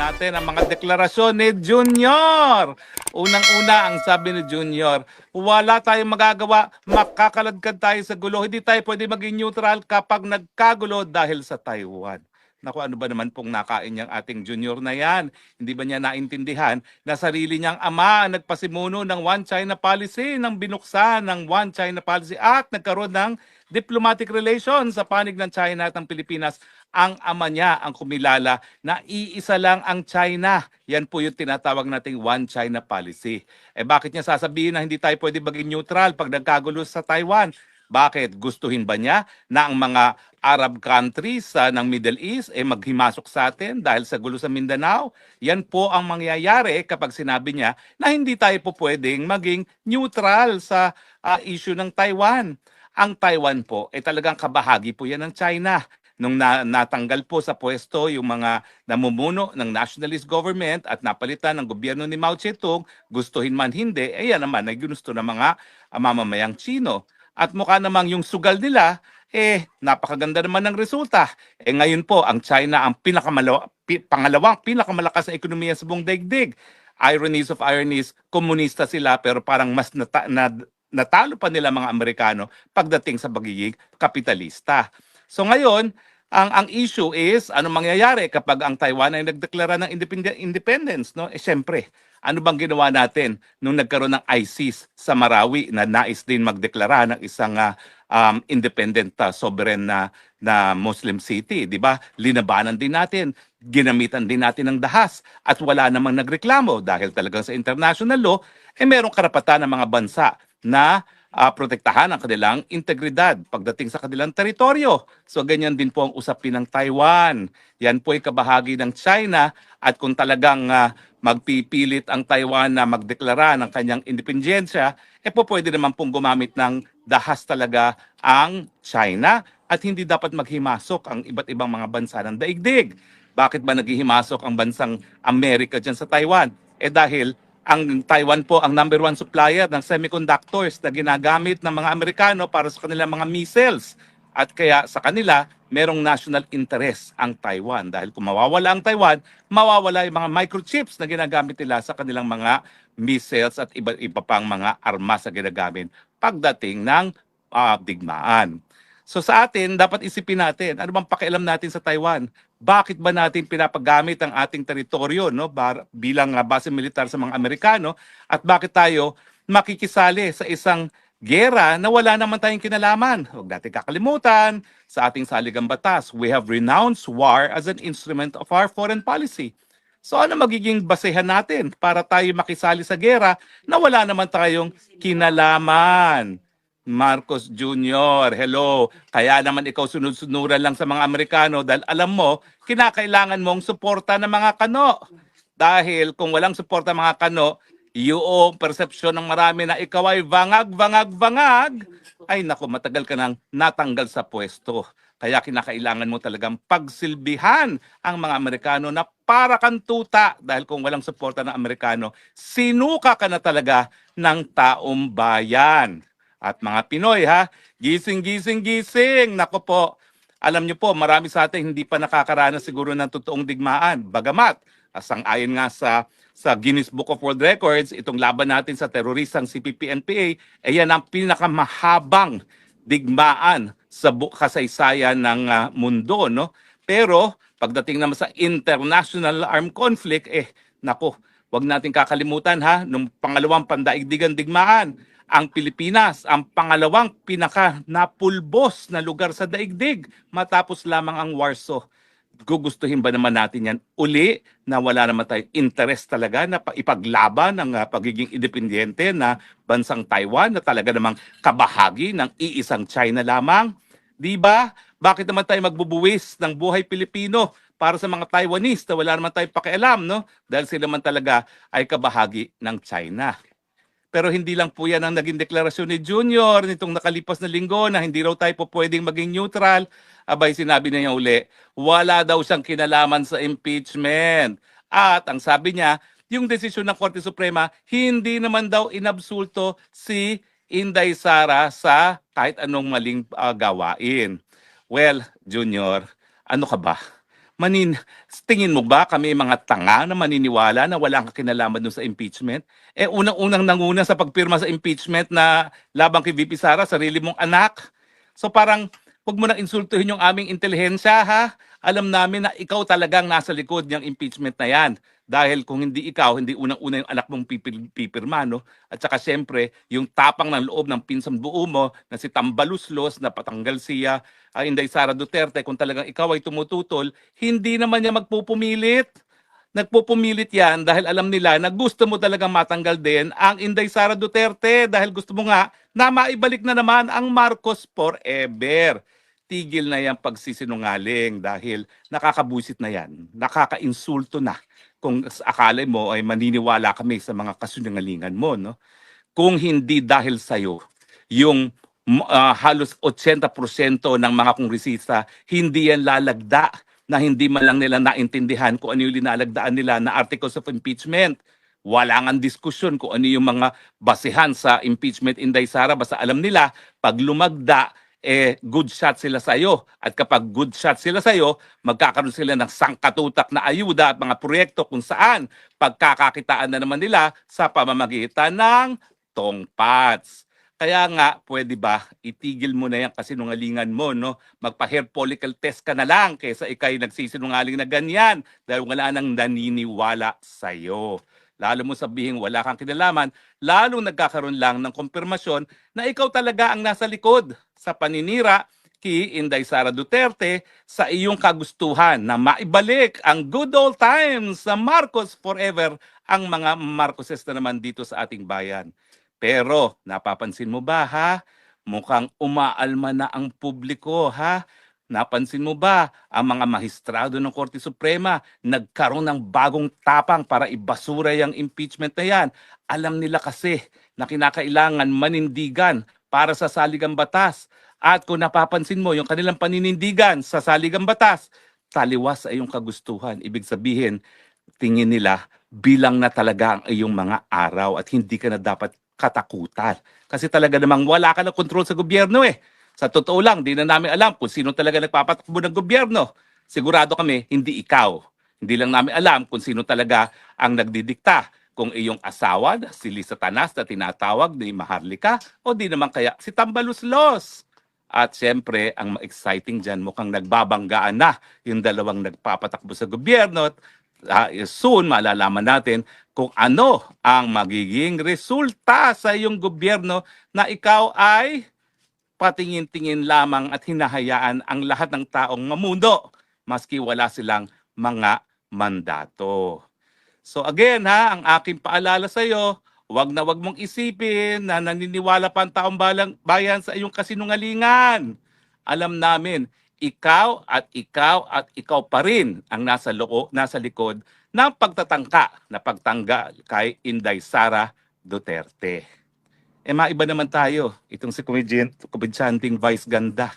natin ang mga deklarasyon ni Junior. Unang-una, ang sabi ni Junior, wala tayong magagawa, makakaladkad tayo sa gulo. Hindi tayo pwede maging neutral kapag nagkagulo dahil sa Taiwan. Naku, ano ba naman pong nakain niyang ating Junior na yan? Hindi ba niya naintindihan na sarili niyang ama ang nagpasimuno ng One China Policy, ng binuksan ng One China Policy at nagkaroon ng diplomatic relations sa panig ng China at ng Pilipinas. Ang ama niya ang kumilala na iisa lang ang China. Yan po yung tinatawag nating One China Policy. Bakit niya sasabihin na hindi tayo pwede maging neutral pag nagkagulo sa Taiwan? Bakit? Gustuhin ba niya na ang mga Arab countries ng Middle East maghimasok sa atin dahil sa gulo sa Mindanao? Yan po ang mangyayari kapag sinabi niya na hindi tayo po pwedeng maging neutral sa issue ng Taiwan. Ang Taiwan po ay talagang kabahagi po yan ng China. Nung natanggal po sa pwesto yung mga namumuno ng nationalist government at napalitan ng gobyerno ni Mao Zedong, gustuhin man hindi, yan naman ay ginusto ng mga mamamayang Chino. At mukha namang yung sugal nila, napakaganda naman ng resulta. Ngayon po, ang China ang pangalawang pinakamalakas na ekonomiya sa buong daigdig. Ironies of ironies, komunista sila pero parang mas natalo pa nila mga Amerikano pagdating sa pagiging kapitalista. So ngayon, ang issue is ano mangyayari kapag ang Taiwan ay nagdeklara ng independence, no? Syempre, ano bang ginawa natin nung nagkaroon ng ISIS sa Marawi na nais din magdeklara ng isang independent sovereign na Muslim city, di ba? Linabanan din natin, ginamitan din natin ng dahas at wala namang nagreklamo dahil talagang sa international law merong karapatan ng mga bansa na protektahan ang kanilang integridad pagdating sa kanilang teritoryo. So ganyan din po ang usapin ng Taiwan. Yan po ay kabahagi ng China at kung talagang magpipilit ang Taiwan na magdeklara ng kanyang independensya, po pwede naman pong gumamit ng dahas talaga ang China at hindi dapat maghimasok ang iba't ibang mga bansa ng daigdig. Bakit ba naghihimasok ang bansang Amerika dyan sa Taiwan? Dahil ang Taiwan po ang number one supplier ng semiconductors na ginagamit ng mga Amerikano para sa kanilang mga missiles. At kaya sa kanila, merong national interest ang Taiwan. Dahil kung mawawala ang Taiwan, mawawala yung mga microchips na ginagamit nila sa kanilang mga missiles at iba pang mga armas na ginagamit pagdating ng digmaan. So sa atin, dapat isipin natin, ano bang pakialam natin sa Taiwan? Bakit ba natin pinapagamit ang ating teritoryo bilang base militar sa mga Amerikano? At bakit tayo makikisali sa isang gera na wala naman tayong kinalaman? Huwag natin kakalimutan, sa ating saligang batas, we have renounced war as an instrument of our foreign policy. So ano magiging basehan natin para tayo makisali sa gera na wala naman tayong kinalaman? Marcos Jr., hello. Kaya naman ikaw sunod-sunuran lang sa mga Amerikano dahil alam mo, kinakailangan mong suporta ng mga kano. Dahil kung walang suporta ng mga kano, yung persepsyon ng marami na ikaw ay vangag, ay naku, matagal ka nang natanggal sa pwesto. Kaya kinakailangan mo talagang pagsilbihan ang mga Amerikano na para kang tuta dahil kung walang suporta ng Amerikano, sinuka ka na talaga ng taong bayan. At mga Pinoy gising. Nako po, alam niyo po, marami sa atin hindi pa nakakaranas siguro ng totoong digmaan. Bagamat, sang-ayon nga sa Guinness Book of World Records, itong laban natin sa teroristang CPP-NPA, yan ang pinakamahabang digmaan sa kasaysayan ng mundo, no? Pero pagdating naman sa international armed conflict, nako, wag natin kakalimutan nung pangalawang pandaigdigang digmaan, ang Pilipinas ang pangalawang pinaka-napulbos na lugar sa daigdig matapos lamang ang Warsaw. Gugustuhin ba naman natin yan uli na wala naman tayong interest talaga na ipaglaban ng pagiging independyente na bansang Taiwan na talaga namang kabahagi ng iisang China lamang? Di ba? Bakit naman tayo magbubuwis ng buhay Pilipino para sa mga Taiwanese na wala naman tayong pakialam, no? Dahil sila man talaga ay kabahagi ng China. Pero hindi lang po yan ang naging deklarasyon ni Junior nitong nakalipas na linggo na hindi raw tayo po pwedeng maging neutral. Abay, sinabi niya uli, wala daw siyang kinalaman sa impeachment. At ang sabi niya, yung desisyon ng Korte Suprema, hindi naman daw inabsulto si Inday Sara sa kahit anong maling gawain. Well, Junior, ano ka ba? manin tingin mo ba kami mga tanga na maniniwala na walang kakinalaman dun sa impeachment? Eh, unang-unang nanguna sa pagpirma sa impeachment na laban kay VP Sara, sarili mong anak. So parang, wag mo nang insultuhin yung aming intelihensya, ha? Alam namin na ikaw talagang nasa likod ng impeachment na yan. Dahil kung hindi ikaw, hindi unang-una yung anak mong pipirma, no? At saka siyempre, yung tapang ng loob ng pinsang buo mo na si Tambaluslos na patanggal siya, Inday Sara Duterte, kung talagang ikaw ay tumututol, hindi naman niya magpupumilit. Nagpupumilit yan dahil alam nila na gusto mo talagang matanggal din ang Inday Sara Duterte dahil gusto mo nga na maibalik na naman ang Marcos forever. Tigil na yung pagsisinungaling dahil nakakabusit na yan, nakakainsulto na kung akala mo ay maniniwala kami sa mga kasinungalingan mo, no? Kung hindi dahil sa'yo, yung halos 80% ng mga kongresista, hindi yan lalagda na hindi man lang nila naintindihan kung ano yung linalagdaan nila na articles of impeachment. Wala nga diskusyon kung ano yung mga basehan sa impeachment, Inday Sara. Basta alam nila, pag lumagda, good shot sila sa iyo. At kapag good shot sila sa iyo, magkakaroon sila ng sangkatutak na ayuda at mga proyekto kung saan pagkakakitaan na naman nila sa pamamagitan ng tongpats. Kaya nga, pwede ba, itigil mo na yan kasinungalingan mo, no? Magpa-hair follicle test ka na lang kaysa ikay nagsisinungaling na ganyan dahil wala nang naniniwala sa'yo. Lalo mo sabihin wala kang kinalaman, lalong nagkakaroon lang ng kumpirmasyon na ikaw talaga ang nasa likod sa paninira kay Inday Sara Duterte sa iyong kagustuhan na maibalik ang good old times sa Marcos forever, ang mga Marcoses na naman dito sa ating bayan. Pero napapansin mo ba, ha? Mukhang umaalma na ang publiko, ha? Napansin mo ba ang mga mahistrado ng Korte Suprema nagkaroon ng bagong tapang para ibasura yung impeachment na yan? Alam nila kasi na kinakailangan manindigan para sa saligang batas. At kung napapansin mo yung kanilang paninindigan sa saligang batas, taliwas sa iyong kagustuhan. Ibig sabihin, tingin nila bilang na talaga ang iyong mga araw at hindi ka na dapat katakutan. Kasi talaga namang wala ka na kontrol sa gobyerno eh. Sa totoo lang, di na namin alam kung sino talaga nagpapatakbo ng gobyerno. Sigurado kami, hindi ikaw. Hindi lang namin alam kung sino talaga ang nagdidikta. Kung iyong asawa, si Lisa Tanas na tinatawag ni Maharlika, o di naman kaya si Tambaluslos. At siyempre, ang exciting dyan, mukhang nagbabanggaan na yung dalawang nagpapatakbo sa gobyerno. Soon, malalaman natin kung ano ang magiging resulta sa iyong gobyerno na ikaw ay patingin-tingin lamang at hinahayaan ang lahat ng taong mamuno maski wala silang mga mandato. So again ha, ang aking paalala sa iyo, wag na wag mong isipin na naniniwala pa ang taong bayan sa iyong kasinungalingan. Alam namin, ikaw at ikaw at ikaw pa rin ang nasa likod ng pagtatangka na pagtanggal kay Inday Sara Duterte. Maiba naman tayo. Itong si komedyanting Vice Ganda.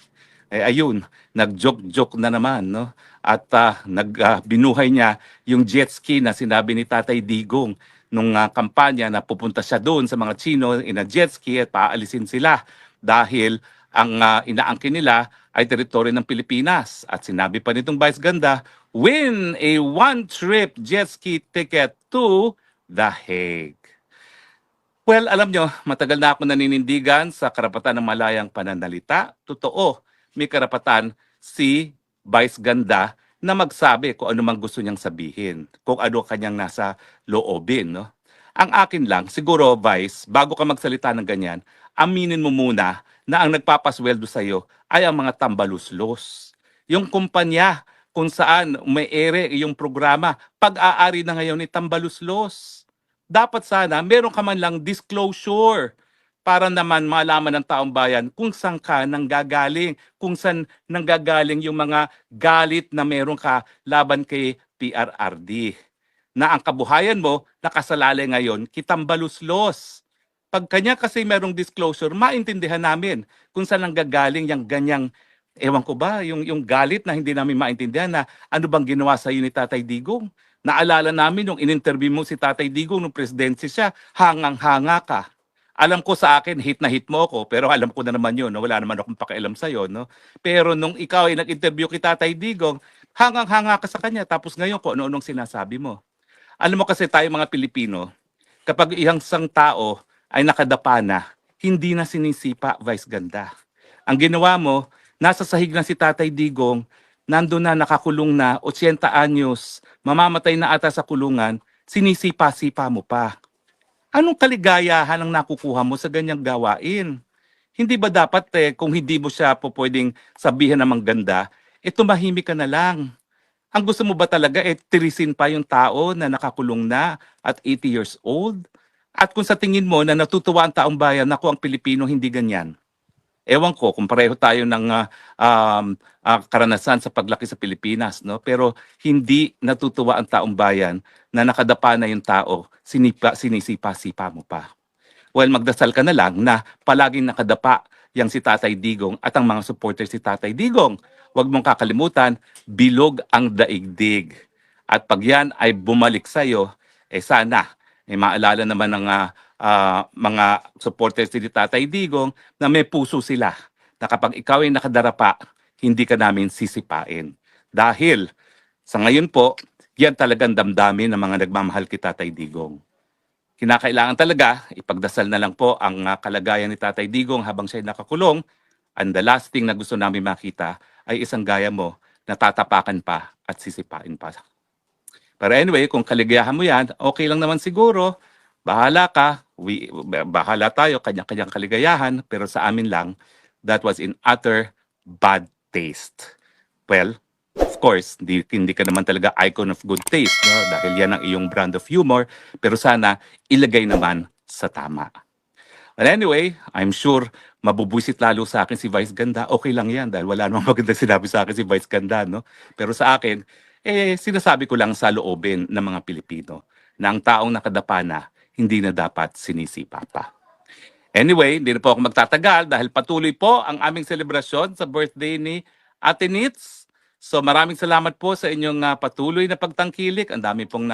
Ayun, nag-joke-joke na naman, no? At binuhay niya yung jet ski na sinabi ni Tatay Digong nung kampanya na pupunta siya doon sa mga Chino in a jet ski at paalisin sila dahil ang inaangkin nila ay teritoryo ng Pilipinas. At sinabi pa nitong Vice Ganda, win a one-trip jet ski ticket to The Hague. Well, alam nyo, matagal na ako naninindigan sa karapatan ng malayang pananalita. Totoo, may karapatan si Vice Ganda na magsabi kung ano mang gusto niyang sabihin, kung ano kanyang nasa loobin. No? Ang akin lang, siguro Vice, bago ka magsalita ng ganyan, aminin mo muna na ang nagpapasweldo sa iyo ay ang mga tambaluslos. Yung kumpanya kung saan may ere yung programa, pag-aari na ngayon ni tambaluslos. Dapat sana meron ka man lang disclosure para naman malaman ng taong bayan kung saan ka nanggagaling, kung saan nanggagaling yung mga galit na meron ka laban kay PRRD. Na ang kabuhayan mo nakasalalay ngayon kitambaluslos. Pag kanya kasi merong disclosure, maintindihan namin kung saan nanggagaling yung ganyang, ewan ko ba, yung galit na hindi namin maintindihan na ano bang ginawa sa iyo ni Tatay Digong. Naalala namin nung in-interview mo si Tatay Digong nung presidency siya, hangang-hanga ka. Alam ko sa akin, hit na hit mo ako, pero alam ko na naman yun, no? Wala naman akong pakialam sa'yo. No? Pero nung ikaw ay nag-interview kay Tatay Digong, hangang-hanga ka sa kanya. Tapos ngayon, kung ano-anong sinasabi mo. Alam mo kasi tayo mga Pilipino, kapag isang tao ay nakadapa na, hindi na sinisipa, Vice Ganda. Ang ginawa mo, nasa sahig na si Tatay Digong, nandun na, nakakulong na, 80 anyos, mamamatay na ata sa kulungan, sinisipa-sipa mo pa. Anong kaligayahan ang nakukuha mo sa ganyang gawain? Hindi ba dapat kung hindi mo siya po pwedeng sabihan ng ganda, tumahimik ka na lang. Ang gusto mo ba talaga tirisin pa yung tao na nakakulong na at 80 years old? At kung sa tingin mo na natutuwa ang taong bayan, naku, ang Pilipino hindi ganyan. Ewan ko kung pareho tayo ng karanasan sa paglaki sa Pilipinas, no? Pero hindi natutuwa ang taong bayan na nakadapa na yung tao, sinisipa-sipa mo pa. Well, magdasal ka na lang na palaging nakadapa yang si Tatay Digong at ang mga supporters si Tatay Digong. Huwag mong kakalimutan, bilog ang daigdig. At pag yan ay bumalik sa'yo, sana, maalala naman ng mga supporters ni Tatay Digong na may puso sila. Na kapag ikaw ay nakadarapa, hindi ka namin sisipain. Dahil sa ngayon po, yan talagang damdamin ng mga nagmamahal kay Tatay Digong. Kinakailangan talaga, ipagdasal na lang po ang kalagayan ni Tatay Digong habang siya ay nakakulong. And the last thing na gusto namin makita ay isang gaya mo na tatapakan pa at sisipain pa. Pero anyway, kung kaligayahan mo yan, okay lang naman siguro. Bahala ka, bahala tayo, kanya-kanyang kaligayahan. Pero sa amin lang, that was in utter bad taste. Well, of course, hindi ka naman talaga icon of good taste, no? Dahil yan ang iyong brand of humor. Pero sana, ilagay naman sa tama. But anyway, I'm sure mabubwisit lalo sa akin si Vice Ganda. Okay lang yan dahil wala namang magandang sinabi sa akin si Vice Ganda, no? Pero sa akin, sinasabi ko lang sa loobin ng mga Pilipino na ang taong nakadapa na, hindi na dapat sinisipa pa. Anyway, hindi na po ako magtatagal dahil patuloy po ang aming selebrasyon sa birthday ni Ate Nits. So maraming salamat po sa inyong patuloy na pagtangkilik. Ang dami pong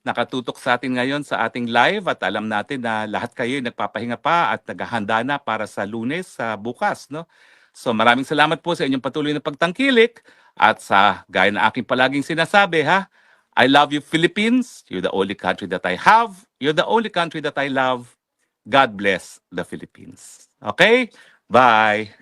nakatutok sa atin ngayon sa ating live at alam natin na lahat kayo nagpapahinga pa at naghahanda na para sa Lunes sa bukas, no? So maraming salamat po sa inyong patuloy na pagtangkilik at sa gaya na aking palaging sinasabi, I love you, Philippines. You're the only country that I have. You're the only country that I love. God bless the Philippines. Okay? Bye.